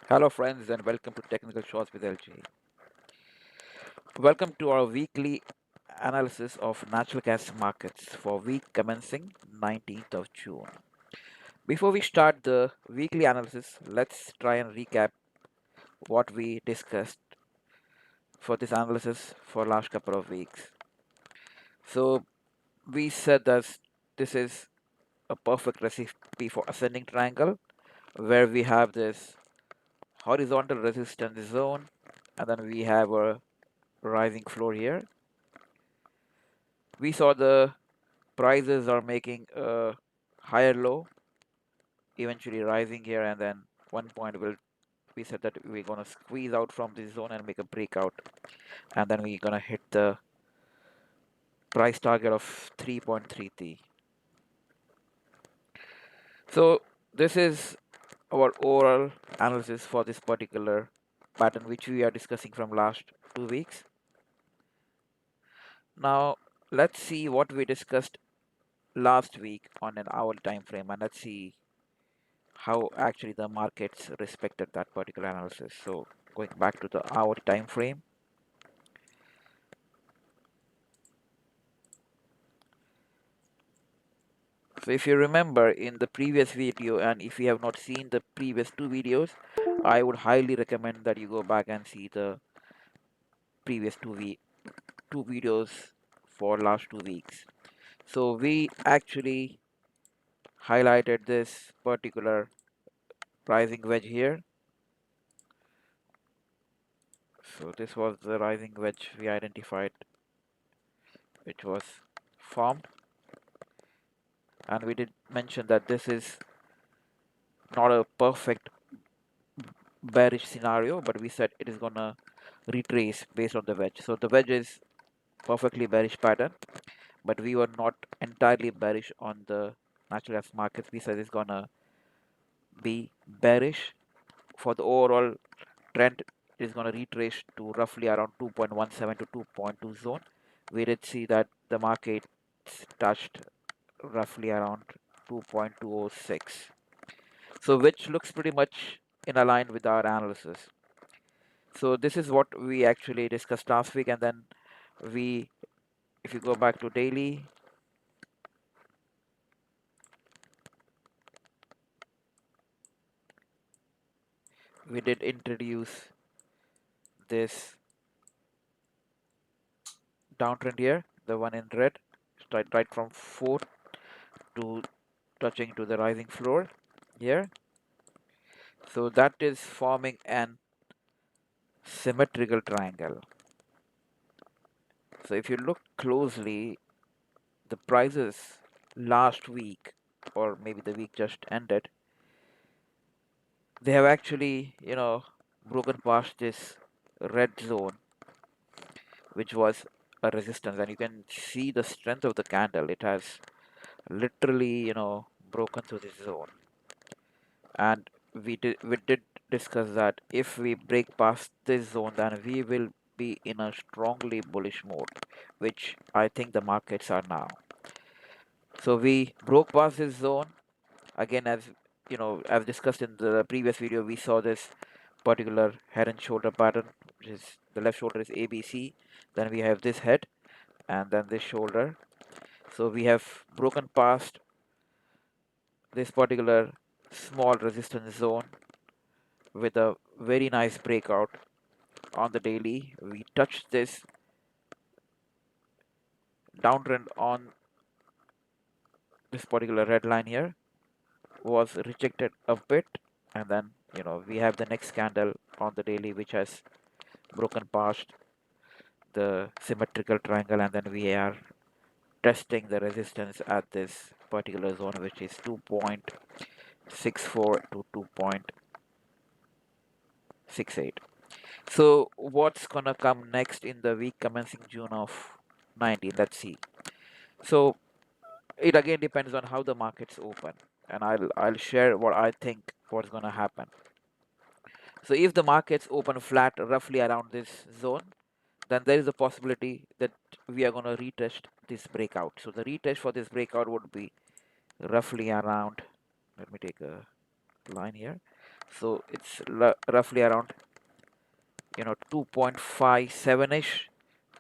Hello, friends, and welcome to Technical Shots with LG. Welcome to our weekly analysis of natural gas markets for week commencing 19th of June. Before we start the weekly analysis, let's try and recap what we discussed for this analysis for last couple of weeks. So we said that this is a perfect recipe for ascending triangle where we have this horizontal resistance zone and then we have a rising floor here. We saw the prices are making a higher low, eventually rising here, and then one point will we said that we're gonna squeeze out from this zone and make a breakout, and then we're gonna hit the price target of 3.33. So this is our overall analysis for this particular pattern which we are discussing from last 2 weeks. Now let's see what we discussed last week on an hour time frame, and let's see how actually the markets respected that particular analysis. So going back to the hour time frame, so if you remember in the previous video, and if you have not seen the previous two videos, I would highly recommend that you go back and see the previous two videos for last 2 weeks. So we actually highlighted this particular rising wedge here. So this was the rising wedge we identified, which was formed, and we did mention that this is not a perfect bearish scenario, but we said it is gonna retrace based on the wedge. So the wedge is perfectly bearish pattern, but we were not entirely bearish on the natural gas markets. We said it's gonna be bearish for the overall trend. It is gonna retrace to roughly around 2.17 to 2.2 zone. We did see that the market touched roughly around 2.206. So which looks pretty much in line with our analysis. So this is what we actually discussed last week, and then we, if you go back to daily, we did introduce this downtrend here, the one in red, right from 4 to touching to the rising floor here. So that is forming an symmetrical triangle. So if you look closely, the prices last week, or maybe the week just ended, they have actually, broken past this red zone, which was a resistance, and you can see the strength of the candle. It has literally, broken through this zone, and we did discuss that if we break past this zone, then we will be in a strongly bullish mode, which I think the markets are now. So we broke past this zone again, as as discussed in the previous video. We saw this particular head and shoulder pattern, which is the left shoulder is ABC, then we have this head and then this shoulder. So we have broken past this particular small resistance zone with a very nice breakout on the daily. We touched this downtrend on this particular red line here, was rejected a bit, and then we have the next candle on the daily which has broken past the symmetrical triangle, and then we are testing the resistance at this particular zone, which is 2.64 to 2.68. So what's gonna come next in the week commencing June of 19? Let's see. So it again depends on how the markets open, and I'll share what I think what's gonna happen. So if the markets open flat roughly around this zone, then there is a possibility that we are gonna retest this breakout. So the retest for this breakout would be roughly around, let me take a line here, So it's roughly around 2.57 ish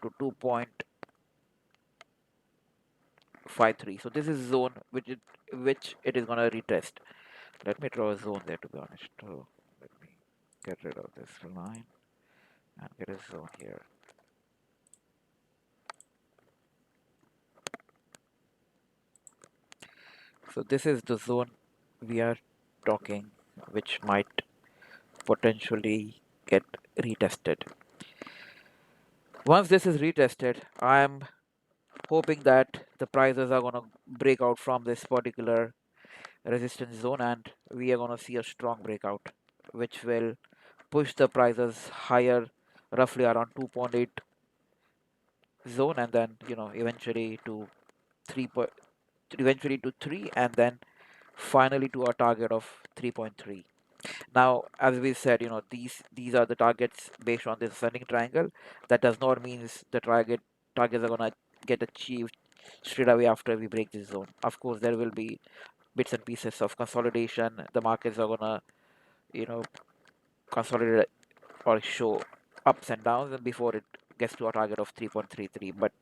to 2.53. So this is zone which it is gonna retest. Let me draw a zone there, to be honest. So let me get rid of this line and get a zone here. So this is the zone we are talking, which might potentially get retested. Once this is retested, I am hoping that the prices are going to break out from this particular resistance zone and we are going to see a strong breakout, which will push the prices higher, roughly around 2.8 zone, and then eventually to 3 eventually to 3, and then finally to a target of 3.3. Now, as we said, these are the targets based on this ascending triangle. That does not mean the targets are gonna get achieved straight away after we break this zone. Of course, there will be bits and pieces of consolidation. The markets are gonna, you know, consolidate or show ups and downs before it gets to a target of 3.33. But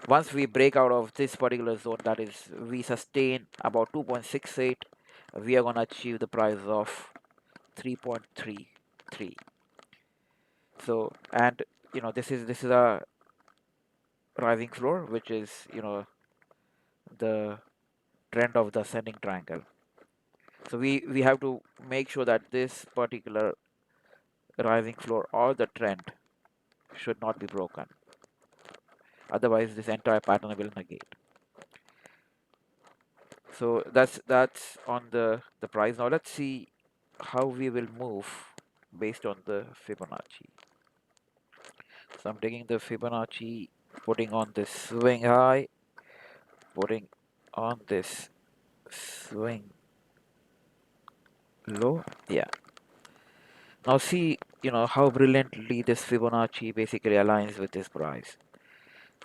once we break out of this particular zone, that is, we sustain about 2.68, we are gonna achieve the price of 3.33. So, and this is a rising floor, which is the trend of the ascending triangle. So we have to make sure that this particular rising floor or the trend should not be broken. Otherwise, this entire pattern will negate. So that's on the price. Now let's see how we will move based on the Fibonacci. So I'm taking the Fibonacci, putting on this swing high, putting on this swing low. Yeah. Now see, how brilliantly this Fibonacci basically aligns with this price.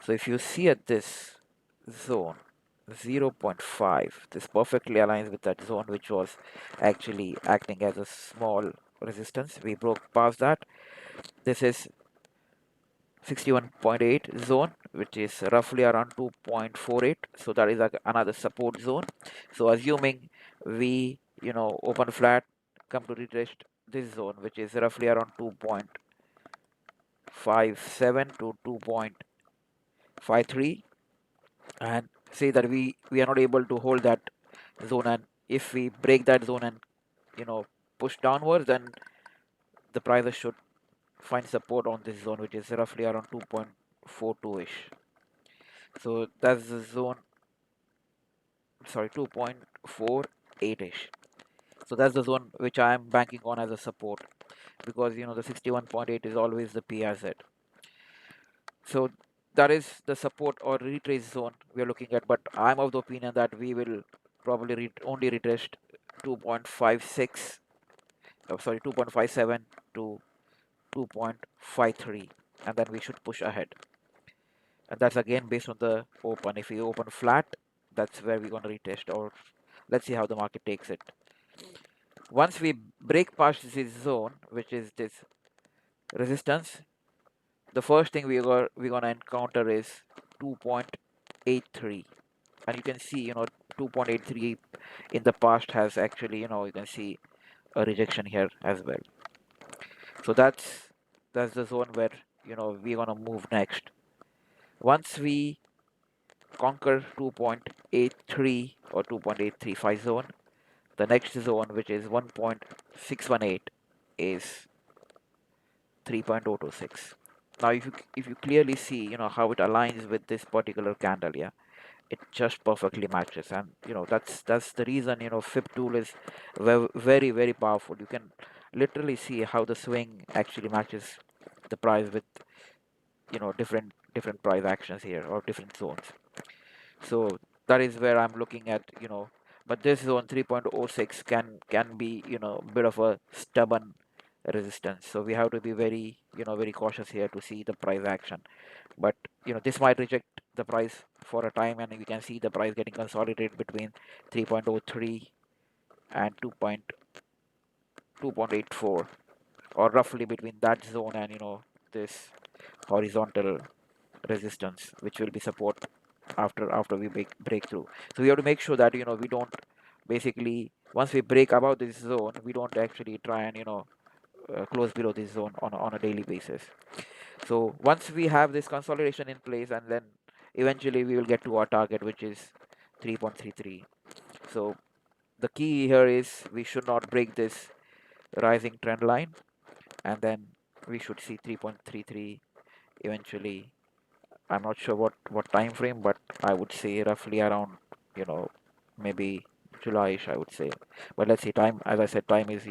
So if you see at this zone, 0.5, this perfectly aligns with that zone, which was actually acting as a small resistance. We broke past that. This is 61.8 zone, which is roughly around 2.48. So that is another support zone. So assuming we open flat, come to retest this zone, which is roughly around 2.57 to 2.53, and say that we are not able to hold that zone, and if we break that zone and push downwards, then the prices should find support on this zone, which is roughly around 2.42 ish. So that's the zone, sorry, 2.48 ish. So that's the zone which I am banking on as a support, because the 61.8 is always the PRZ. So that is the support or retrace zone we are looking at, but I'm of the opinion that we will probably only retest 2.56, sorry, 2.57 to 2.53, and then we should push ahead. And that's again based on the open. If we open flat, that's where we're going to retest, or let's see how the market takes it. Once we break past this zone, which is this resistance, the first thing we're gonna encounter is 2.83, and you can see 2.83 in the past has actually you can see a rejection here as well. So that's the zone where we're gonna move next. Once we conquer 2.83 or 2.835 zone, the next zone, which is 1.618, is 3.026. Now if you clearly see how it aligns with this particular candle, yeah, it just perfectly matches. And that's the reason fib tool is very very powerful. You can literally see how the swing actually matches the price with different price actions here, or different zones. So that is where I'm looking at, but this zone 3.06 can be bit of a stubborn resistance. So we have to be very very cautious here to see the price action. But this might reject the price for a time, and we can see the price getting consolidated between 3.03 and 2.84, or roughly between that zone and this horizontal resistance, which will be support after we break through. So we have to make sure that we don't basically, once we break above this zone, we don't actually try and close below this zone on a daily basis. So once we have this consolidation in place, and then eventually we will get to our target, which is 3.33. So the key here is we should not break this rising trend line, and then we should see 3.33 eventually. I'm not sure what time frame, but I would say roughly around you know maybe July-ish, I would say. But let's see, time, as I said, time is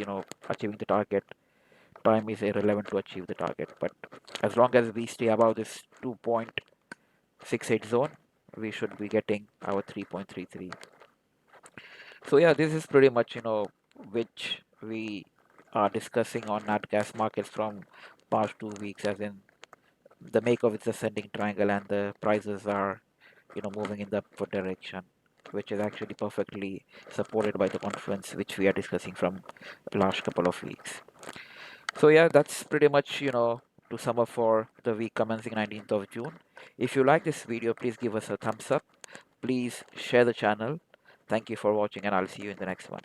achieving the target. Time is irrelevant to achieve the target, but as long as we stay above this 2.68 zone, we should be getting our 3.33. So yeah, this is pretty much which we are discussing on nat gas markets from past 2 weeks, as in the make of its ascending triangle, and the prices are moving in the upward direction, which is actually perfectly supported by the confluence which we are discussing from the last couple of weeks. So yeah, that's pretty much to sum up for the week commencing 19th of June. If you like this video, please give us a thumbs up. Please share the channel. Thank you for watching, and I'll see you in the next one.